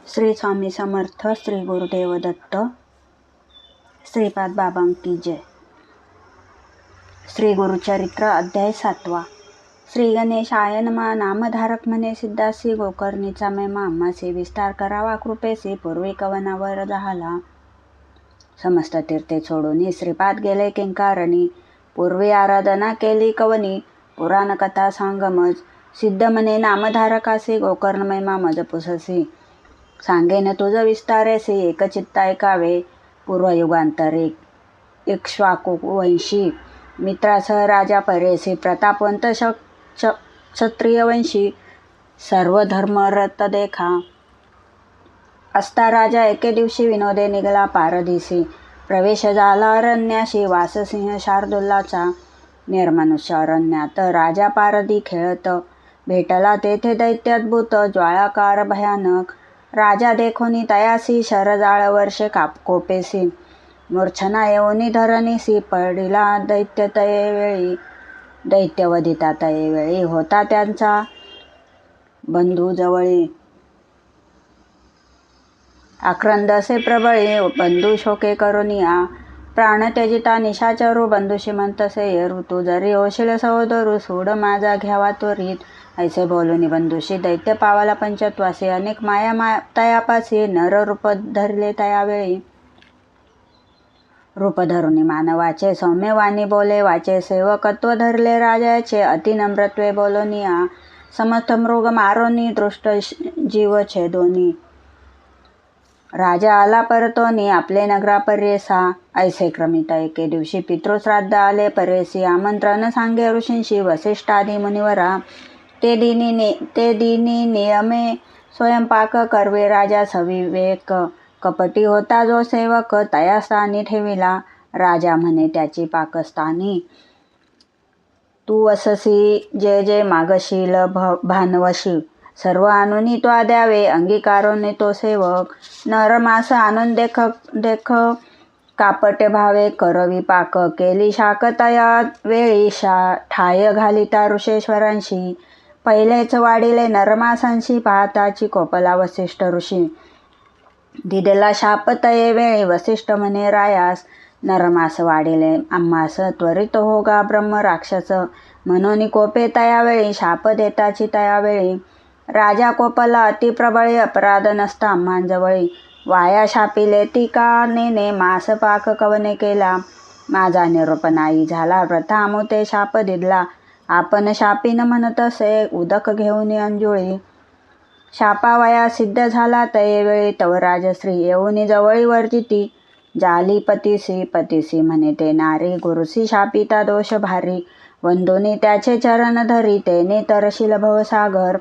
श्री स्वामी समर्थ, श्री गुरुदेव दत्त, श्रीपाद बाबांकी जय. श्री गुरुचरित्र अध्याय 7. श्री गणेशाय नमः. नामधारक म्हणे सिद्धासी गोकर्णीचा महिमा आम्हासी विस्तार करावा कृपेसी पूर्वी कवनावर झाला. समस्त तीर्थे सोडून श्रीपाद गेले किंकारणी, पूर्वी आराधना केली कवनी. पुराण कथा सांगमज सिद्ध म्हणे नामधारकासी गोकर्ण महिमा मज पुससी. सांगेन तुझ विस्तारेसी एकचित्त ऐकावे. पूर्वयुगांतरे इक्ष्वाकुवंशी मित्रासह राजा परेसी प्रतापवंत क्षत्रियवंशी सर्व धर्मरत देखा. असता राजा एके दिवशी विनोदे निघाला पारदिसी. प्रवेश झाला अरण्याशी वाससिंह शार्दूलाचा. निर्मनुष्य अरण्यात राजा पारधी खेळत. भेटला तेथे दैत्य अद्भुत ज्वाळाकार भयानक. राजा देखोनी तयासी शरजाळ वर्षे कोपेसी. मूर्छना येऊनी धरणीसी पडिला दैत्य तयेवेळी. दैत्य वधिता तयेवेळी होता त्यांचा बंधू जवळी. आक्रंद असे प्रबळी बंधू शोके करुनिया. प्राण त्यजिता निशाचरू बंधुशी म्हणतसे ऋतू. जरी होशील सहोदरू सूड माझा घ्यावा त्वरित. ऐसे बोलूनी बंधुशी दैत्य पावाला पंचत्वासी. अनेक माया तयापासी नर रूप धरले तयावेळी. रूप धरुनी मानवाचे सौम्यवाणी बोले वाचे. सेवकत्व धरले राजाचे अतिनम्रत्वे बोलोनिया. समस्त मृग मारोनी दृष्ट जीव छेदोनी. राजा आला परतोनी आपले नगरापर्येसा. ऐसे क्रमित एके दिवशी पितृश्राद्ध आले परेसी. आमंत्रण सांगे ऋषींशी वसिष्ठादी मुनिवरा. ते दिनी नियमे स्वयंपाक करवे राजा सविवेक. कपटी होता जो सेवक तया स्थानी ठेविला. राजा म्हणे त्याची पाकस्थानी. तू अससी जे जे मागशील भानवशी. सर्व आणूनी तो द्यावे अंगीकारोनी तो सेवक. नरमास आणून देख कापटे भावे करवी पाक. केली शाक तया वेळी ठाय घालिता ऋषेश्वरांशी. पहिलेच वाढिले नरमासांशी पाहताची कोपला वसिष्ठ ऋषी. दिदेला शाप तये वेळी वसिष्ठ म्हणे रायास. नरमास वाढिले आम्हास त्वरित होगा ब्रह्म राक्षस. म्हणून कोपे तयावेळी शाप देताची तयावेळी. राजा कोपला अतिप्रबळी अपराध नसता आम्हांजवळी. वाया शापिले ती का नेने मास पाक कवने केला. माझा निरोप नाही झाला प्रथा अमुते शाप दिदला. आपण शापीन म्हणतसे उदक घेऊन अंजुळी. शापावया सिद्ध झाला तयेवेळी तव राजश्री. येऊनी जवळी वर्जिती जाली पतीसी म्हणे ते नारी. गुरुसी शापिता दोष भारी. वंदुनी त्याचे चरण धरी तेने तरशील भवसागर.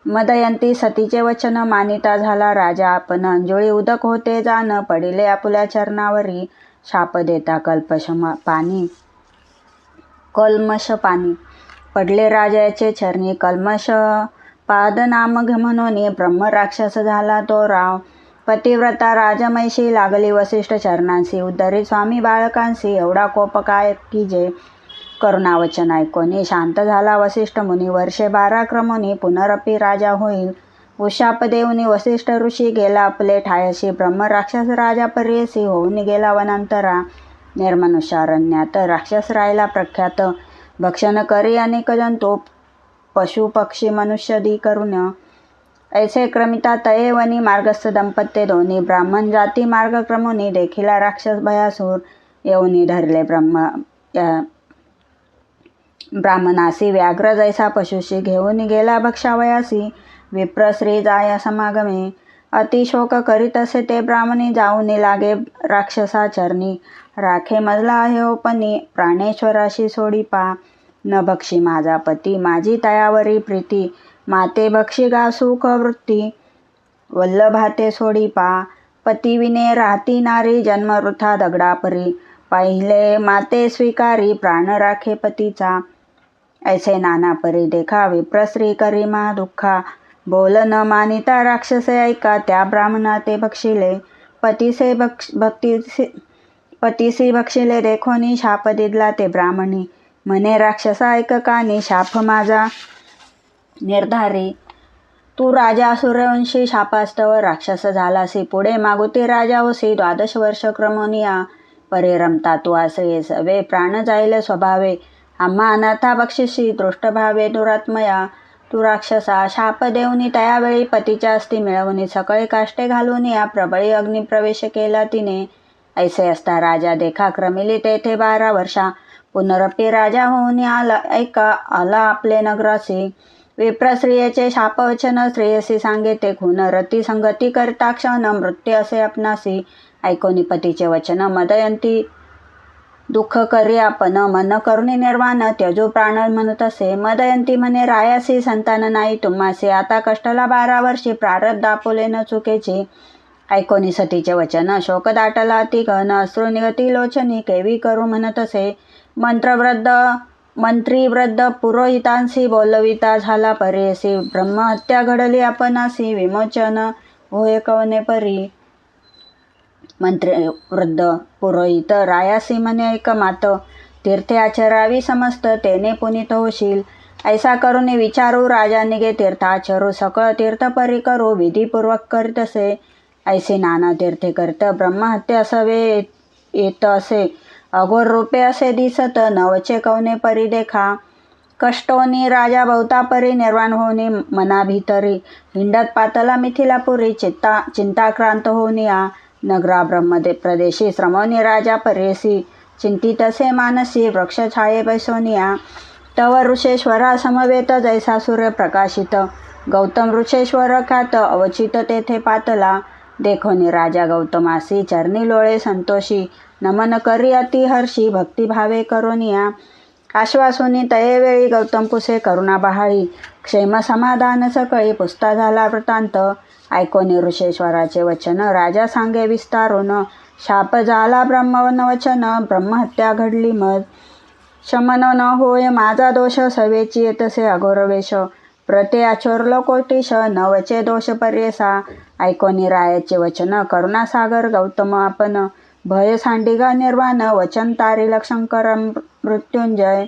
मदयंती सतीचे वचन मानिता झाला राजा. आपण अंजुळी उदक होते जाण पडिले आपुल्या चरणावरी. शाप देता कल्मश पाणी पडले राजाचे चरणी. कल्मश पाद नाम म्हणून ब्रह्म राक्षस झाला तो राव. पतिव्रता राजमैशी लागली वसिष्ठ चरणांसी. उद्धरी स्वामी बाळकांसी एवढा कोप काय की जे. करुणावचन ऐकोनी शांत झाला वसिष्ठ मुनी. वर्षे 12 क्रमोनी पुनरपी राजा होईल. उशाप देऊनी वसिष्ठ ऋषी गेला आपले ठायशी. ब्रह्म राक्षस राजा पर्येसी होऊन गेला वनांतरा. निर्मनुष्य अरण्यात राक्षस राहिला प्रख्यात. भक्षण करी अनेक जंतू पशु पक्षी मनुष्यदी करून. ऐसे क्रमिता तये वनी मार्गस्थ दंपत्य दोन्ही. ब्राह्मण जाती मार्ग क्रमोनी देखिला राक्षस भयासूर. येऊनी धरले ब्राह्मणासी व्याघ्र जैसा पशुशी. घेऊन गेला भक्षावयासी. विप्र श्री जाय समागमे. अतिशोक करीत असे ते ब्राह्मणी. जाऊन लागे राक्षसा चरणी. राखे मजला आहे ओपनी. प्राणेश्वराशी सोडी पा. न भक्षी माझा पती माझी तयावरी प्रीती. माते भक्षी गा सुख वृत्ती. वल्लभाते सोडी पा. पती विने राहती नारी. जन्म वृथा दगडापरी. पहिले माते स्वीकारी प्राण राखे पतीचा. ऐसे नाना परी देखा विप्रश्री करी दुःखा. बोल न मानिता राक्षसे ऐका त्या ब्राह्मणा ते भक्षिले. पतीसी भक्षिले देखोनी शाप दिदला ते ब्राह्मणी. म्हणे राक्षसा ऐक कानी शाप माझा निर्धारी. तू राजा सूर्यवंशी शापास्तव राक्षस झालासी, पुढे मागुती राजा होसी 12 वर्ष क्रमोनिया, परे रमता तू आश्रये सवे, प्राण जाईल स्वभावे, आम्हा अनाथा बक्षिसी, दृष्टभावे दुरात्मया, तू राक्षसा शाप देऊनी तयावेळी पतीच्या अस्ती मिळवणी, सकळे काष्टे घालून या प्रबळी अग्नी प्रवेश केला तिने, ऐसे असता राजा देखा क्रमिली तेथे 12 वर्षा, पुनरपी राजा होऊन आला आपले नगरासी, विप्रस्त्रियेचे शापवचन श्रेयसी सांगे ते खून, रती संगती करता क्षण मृत्यू असे आपणासी, ऐकोनी पतीचे वचन मदयंती दुःख करी आपण, मन करुणी निर्वाण त्यजो प्राण म्हणत असे, मदयंती म्हणे रायासी संतान नाही तुम्हासी, आता कष्टला 12 वर्षी प्रारब्ध आपुले न चुकेची, ऐकोनी सतीचे वचन शोक दाटला अति घन, अश्रू निगती लोचनी केवी करू म्हणत असे, मंत्री वृद्ध पुरोहितांशी बोलविता झाला परेसी, ब्रह्महत्या घडली आपणासी, विमोचन होय कवने परी, मंत्री वृद्ध पुरोहित रायासी म्हणे ऐक मात, तीर्थे आचरावी समस्त तेने पुनीत होशील, ऐसा करून विचारू राजा निगे तीर्थाचरू, सकळ तीर्थ परी करू विधीपूर्वक करीत असे, ऐसे नाना तीर्थे करत ब्रह्महत्या असावे येत असे, अघोर रूपे असे दिसत नवचे कवने परी देखा, कष्टोनी राजा बहुता परी निर्वाण होनी मना भीतरी, हिंडत पातला मिथिलापुरी चिंताक्रांत होनी या, नगरा ब्रह्मदेव प्रदेशी श्रमोनी राजा परेसी, चिंतित असे मानसी वृक्ष छाये बैसोनिया, तव ऋषेश्वरा समवेत जैसा सूर्य प्रकाशित, गौतम ऋषेश्वर ख्यात अवचित तेथे पातला, देखोनी राजा गौतमासी चरणी लोळे संतोषी, नमन करी अति हर्षी भक्तिभावे करोनिया, आश्वासुनी तयेवेळी गौतम कुसे करुणा बहाळी, क्षेम समाधान सकळी पुसता झाला वृत्तांत, ऐकोनी ऋषेश्वराचे वचन राजा सांगे विस्तारून, शाप झाला ब्रह्मवचन ब्रह्महत्या घडली मज, शमन न होय माझा दोष सवेची येतसे अघोर वेश, प्रते आचोरलो कोटीश नवचे दोष पर्येसा, ऐकोनी रायाचे वचन करुणासागर गौतम आपण, भय सांडिगा निर्वाण वचन तारिल शंकर मृत्युंजय,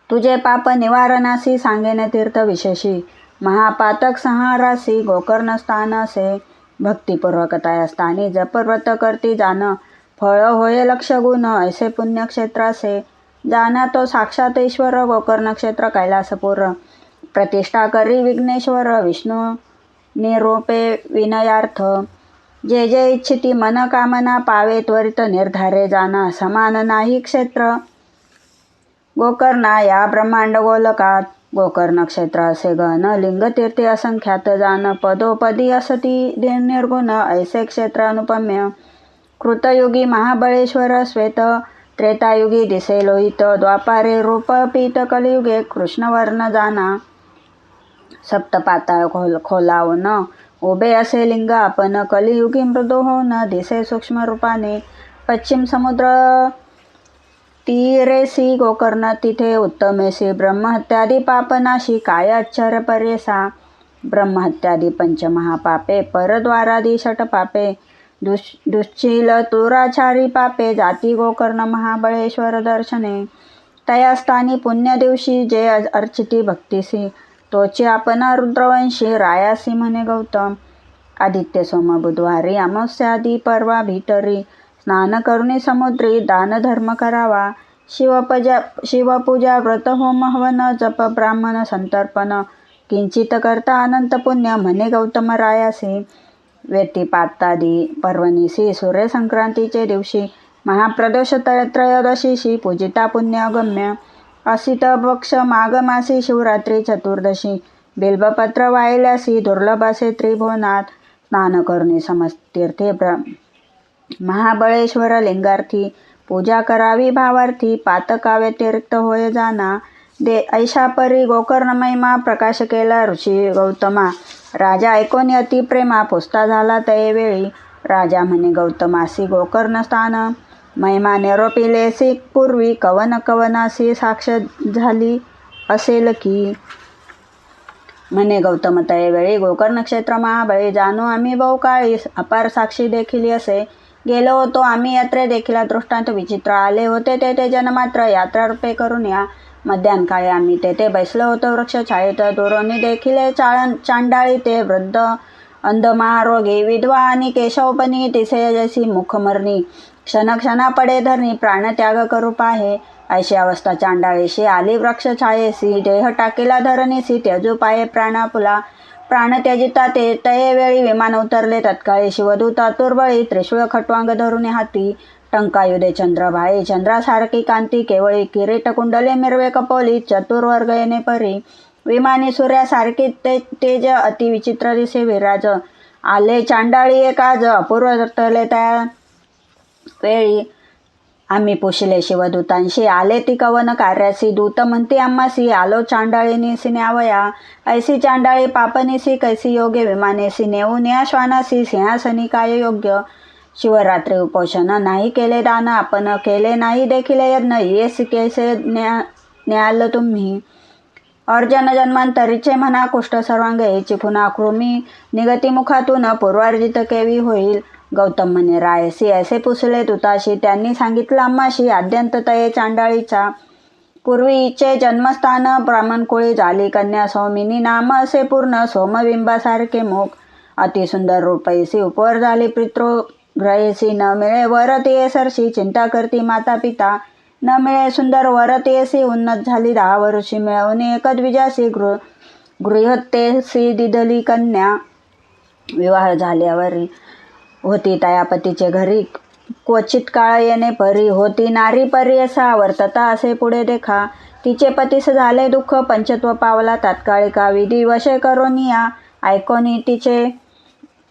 तुझे पाप निवारणासी सांगेन तीर्थ विशेषी, महापातक संहारासी गोकर्ण स्थान असे, भक्तिपूर्वक तयास्थानी जपव्रत करती जान, फळ होय लक्ष गुण ऐसे पुण्यक्षेत्रासे, जाना तो साक्षात ईश्वर गोकर्ण क्षेत्र कैलासपूर, प्रतिष्ठा करी विघ्नेश्वर विष्णू निरूपे विनयार्थ, जे जे इच्छिती मन कामना पावे त्वरित निर्धारे जाना, समान नाही क्षेत्र गोकर्णा या ब्रह्मांड गोलकात, गोकर्ण क्षेत्र असे गहन लिंगतीर्थी असंख्यात जान, पदोपदी असती निर्गुण ऐसे क्षेत्र अनुपम्य, कृतयुगी महाबळेश्वर श्वेत, त्रेतायुगी दिसे लोहित, द्वापारे रूप पीत, कलियुगे कृष्णवर्ण जाना, सप्तपाताळ खोलावून उभे असे लिंग आपण, कलियुगी मृदू होऊन दिसे सूक्ष्म रूपाने, पश्चिम समुद्र तीरेसी गोकर्ण तिथे उत्तमेसी, ब्रह्महत्यादी पापनाशी काय आश्चर्य पर्येसा, ब्रह्महत्यादी पंचमहापापे परद्वारादी षटपापे, दुश्चील तुराचारी पापे जाती गोकर्ण महाबळेश्वर दर्शने, तयास्थानी पुण्य दिवशी जे अर्चिती भक्तीसी, तोची आपणा रुद्रवंशी रायासी म्हणे गौतम, आदित्य सोम बुधवारी अमावस्यादी परवा भीतरी, स्नान करुणी समुद्री दान धर्म करावा, शिवपूजा व्रत होम हवन जप ब्राह्मण संतर्पण, किंचित करता अनंत पुण्य म्हणे गौतम रायासी, व्यतिपातादी पर्वणीसी सूर्यसंक्रांतीचे दिवशी, महाप्रदोष त्रयोदशीशी पूजिता पुण्य अगम्य, असित पक्ष माघ मासी शिवरात्री चतुर्दशी, बिल्बपत्र वाहिल्यासी दुर्लभ असे त्रिभुवनात, स्नान करुणी समतीर्थे महाबळेश्वर लिंगार्थी, पूजा करावी भावार्थी, पातका व्यतिरिक्त होय जाना, ऐशा परी गोकर्ण महिमा प्रकाश केला ऋषी गौतमा, राजा ऐकोनी अतिप्रेमा पुसता झाला तयेवेळी, राजा म्हणे गौतमासी गोकर्ण स्थान महिमा निरोपिलेसी पूर्वी, कवन कवनासी साक्ष झाली असेल की, म्हणे गौतम तयेवेळी गोकर्ण क्षेत्र महाबळी, जाणू आम्ही बहुकाळी अपार साक्षी देखील असे, गेलो होतो आम्ही यात्रे देखील दृष्टांत विचित्र, आले होते तेथे जनमात्र यात्रा रूपे करून या, मध्यान काळी आम्ही तेथे बसलो होतो वृक्ष छायेत. दुरोनी देखील चांडाळी ते वृद्ध अंध महारोगी विधवा आणि केशवपणी तिसे जैसी मुखमरणी क्षणक्षणा पडे धरणी प्राणत्याग करू पाहे. ऐशी अवस्था चांडाळीशी आली वृक्ष छायेसी देह टाकीला धरणीसी त्यजू पाये प्राणापुला प्राण त्यजिता ते तये वेळी विमान उतरले तत्काळी शिवदूत आतुरबळी त्रिशूळ खट्वांग धरुणी हाती टंकायुधे चंद्रभाई चंद्रासारखी कांती केवळी किरीट कुंडले मिरवे कपोली चतुर्वर्ग येणे परी विमानी सूर्यासारखी तेज अति विचित्र दिसे विराज. आले चांडाळी एक आज अपूर्व तले त्या वेळी आम्ही पुशिले शिवदूतांशी आले ती कवन कार्यासी दूत म्हणती आम्हासी आलो चांडाळीनीसी न्यावया. ऐसी चांडाळी पापनीसी कैसी योग्य विमानेसी नेऊ न्या श्वानासी सिंहासनी काय योग्य. शिवरात्री उपोषण नाही केले दान आपण केले नाही देखील यज्ञ येस कैसे न्याल तुम्ही. अर्जन जन्मांतरीचे म्हणा कुष्ठ सर्वांग याची पुन्हा कृमी निगती मुखातून पूर्वार्जित केवी होईल. गौतम म्हणे रायसी ऐसे पुसले तुताशी त्यांनी सांगितलं आम्हाशी आद्यंत तये चांडाळीचा. पूर्वीचे जन्मस्थान ब्राह्मणकुळी झाली कन्या सौमिनी नाम असे पूर्ण सोमबिंबासारखे मुख अतिसुंदर रूपैसी उपवर झाली पितृग्रहेसी न मिळे वर ते सरशी चिंता करती माता पिता न मिळे सुंदर वर तेसी उन्नत झाली 10 वर्षी मिळवून एकद्विजासी गृहतेसी दिदली कन्या. विवाह झाल्यावर होती तया पतीचे घरी क्वचित काळ येणे परी होती नारी परी असा वर्तता असे पुढे देखा. तिचे पतीस झाले दुःख पंचत्व पावला तात्कालिका विधी वशे करोनिया ऐकोनी तिचे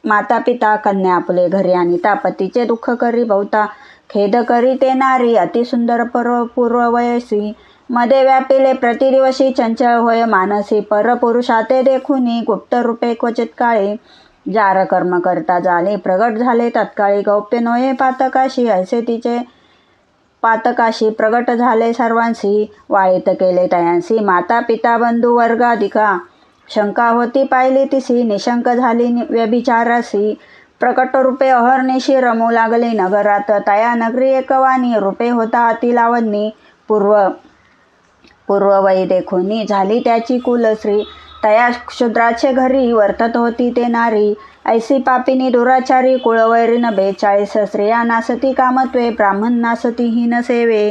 माता पिता कन्या आपले घरी आणिता पतीचे दुःख करी बहुता खेद करी ते नारी अतिसुंदर पूर्ववयसी मध्ये व्यापिले प्रतिदिवशी चंचल होय मानसी परपुरुषाते देखुनी गुप्त रूपे क्वचित काळी जार कर्म करता झाले प्रगट झाले तत्काळी गौप्य नोये पातकाशी ऐसे तिचे पातकाशी प्रगट झाले सर्वांशी वाळीत केले तयांसी माता पिता बंधू वर्गाधिका शंका होती पाहिली तिसी निशंक झाली व्यभिचारासी प्रकट रूपे अहर्निशी रमू लागली नगरात तया नगरी एकवानी रूपे होता अति लावणी पूर्ववयी देखोनी झाली त्याची कुलश्री तया क्षुद्राचे घरी वर्तत होती ते नारी ऐसी पापिनी दुराचारी कुळवैरीन 42 स्त्रिया नासती कामत्वे ब्राह्मण नासती हीन सेवे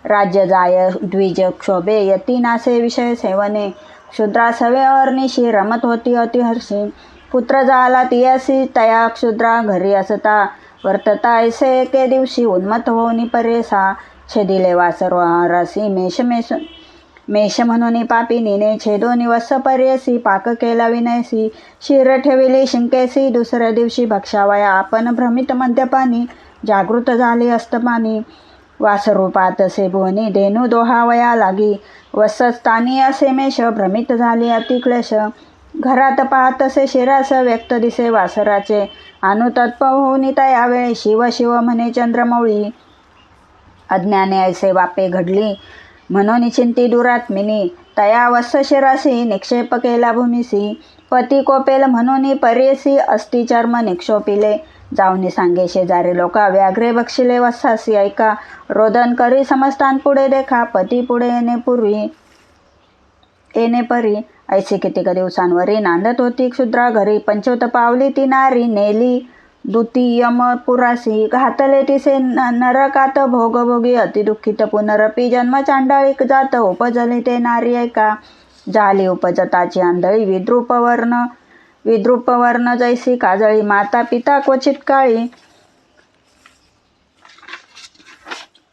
राज्य जाय द्विज क्षोभे यती नासे विषय सेवने क्षुद्रा सवे अहर्निशी रमत होती अतिहर्षी पुत्र झाला तियासी तया क्षुद्रा घरी असता वर्तता ऐसे एके दिवशी उन्मत्त होऊनी परेसा छेदिले वासर रसी मेष म्हणून पापिनीने छेदोनी वत्स पर्यसी पाक केला विनयसी शिर ठेविली शिंकेसी दुसऱ्या दिवशी भक्षावया आपण भ्रमित मद्यपानी जागृत झाली अस्तपानी वासरूपात से भुवनी धेनू दोहावया लागी वत्सस्थानी असे मेष भ्रमित झाली अतिक्लेश घरात पाहतसे शिरास व्यक्त दिसे वासराचे अनुतत्प होऊनी तयावेळी शिव शिव म्हणे चंद्रमौळी अज्ञाने ऐसे वापे घडली म्हणून चिंती दुरात्मिनी तया वत्स शिरासी निक्षेप केला भूमिसी पती कोपेल म्हणून परेसी अस्ति चर्म निक्षोपिले जाऊनी सांगे शेजारी लोका व्याघ्रे बक्षिले वत्सासी ऐका रोदन करी समस्तान पुढे देखा पती पुढे येणे परी ऐसी कितीक दिवसांवरी नांदत होती क्षुद्रा घरी पंचवत पावली ती नारी नेली द्वितीयमपुरासी घातले तिसे नरकात भोगभोगी अतिदुःखित पुनरपी जन्म चांडाळीक जात उपजली ते नारी ऐका झाली उपजताची आंधळी विद्रुपवर्ण जैसी काजळी माता पिता क्वचित काळी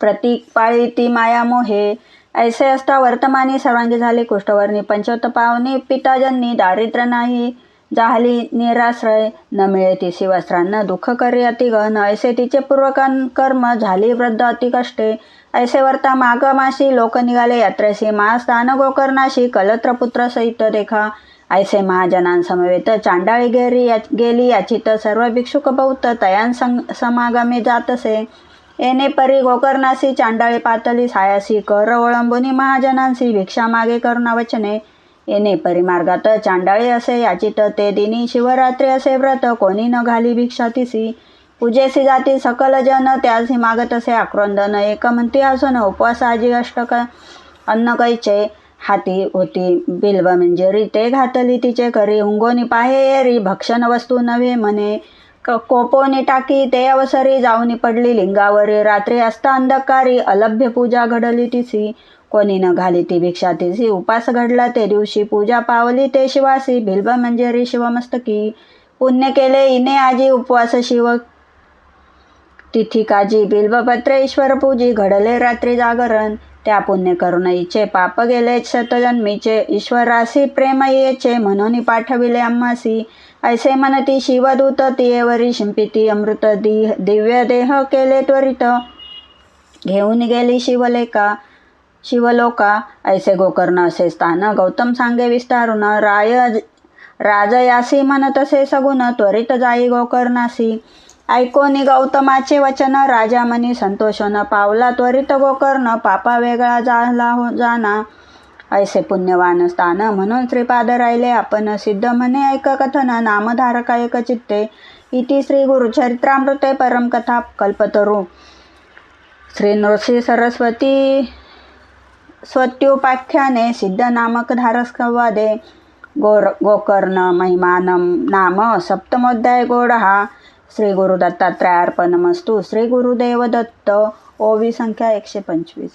प्रतीक पाळी ती माया मोहे ऐसे असता वर्तमानी सर्वांगी झाली कुष्ठवर्णी पंचवत पावनी पिताजन्नी दारिद्र्य नाही जाहली निराश्रय न मिळे तिसी वस्त्रांना दुःख करी अतिगहन ऐसे तिचे पूर्वकर्म झाली वृद्ध अतिकष्टे ऐसे वर्ता माघमाशी लोक निघाले यात्रेसी महास्थान गोकर्णाशी कलत्रपुत्र सहित देखा ऐसे महाजनांसमवेत चांडाळी गेली याचित सर्व भिक्षुक बौद्ध तयान समागमे जातसे येणे परी गोकर्णासी चांडाळी पातली सायासी कर ओळंबुनी महाजनांसी भिक्षा मागे करुणा वचने येणे परी मार्गात चांडाळी असे याचित ते दिनी शिवरात्री असे व्रत कोणी न घाली भिक्षा तिसी पूजेसी जाती सकल जन त्यासी मागत असे आक्रोंदन एक म्हणती असून उपवासाजी अन्न कैचे हाती होती बिल्वमंजरी, ते घातली तिचे करी, हुंगोनी पाहे एरी, भक्षण वस्तू नव्हे म्हणे, कोपोनी टाकी ते अवसरी, जाऊनी पडली लिंगावरी, रात्री असता अंधकारी, अलभ्य पूजा घडली तिसी, कोणी न घाली ती भिक्षा तिसी, उपास घडला ते दिवशी, पूजा पावली ते शिवासी, बिल्वमंजरी शिवमस्तकी, पुण्य केले इने आजी, उपवास शिव तिथी काजी, बिल्वपत्रे ईश्वर पूजी, घडले रात्री जागरण, त्या पुण्य करून इचे, पाप गेले शतजन्मीचे, ईश्वरासी प्रेम येचे, म्हणून पाठविले आम्हासी, ऐसे म्हणती शिवदूत, तियेवरी शिंपिती अमृत, दिव्य देह केले त्वरित, घेऊन गेली शिवलोका, ऐसे गोकर्ण असे स्थान, गौतम सांगे विस्तारून, राजयासी म्हणतसे सगुण, त्वरित जाई गोकर्णासी, ऐकोनी गौतमाचे वचन, राजा मनी संतोषन, पावला त्वरित गोकर्ण, पापा वेगळा झाला जाना, ऐसे पुण्यवान स्थान, म्हणून श्रीपाद राहिले आपण, सिद्ध म्हणे ऐक कथन, नामधारका एक चित्ते, इति श्री गुरुचरित्रामृते परमकथा कल्पतरू, श्री नृसिंह सरस्वती स्वत्युपाख्याने सिद्ध नामक धारस्कवादे, गोकर्ण महिमानम नाम सप्तमोध्याय गोडहा, श्री गुरु दत्तात्रयार्पणमस्तु. श्री गुरुदेव दत्त. ओवी संख्या 125.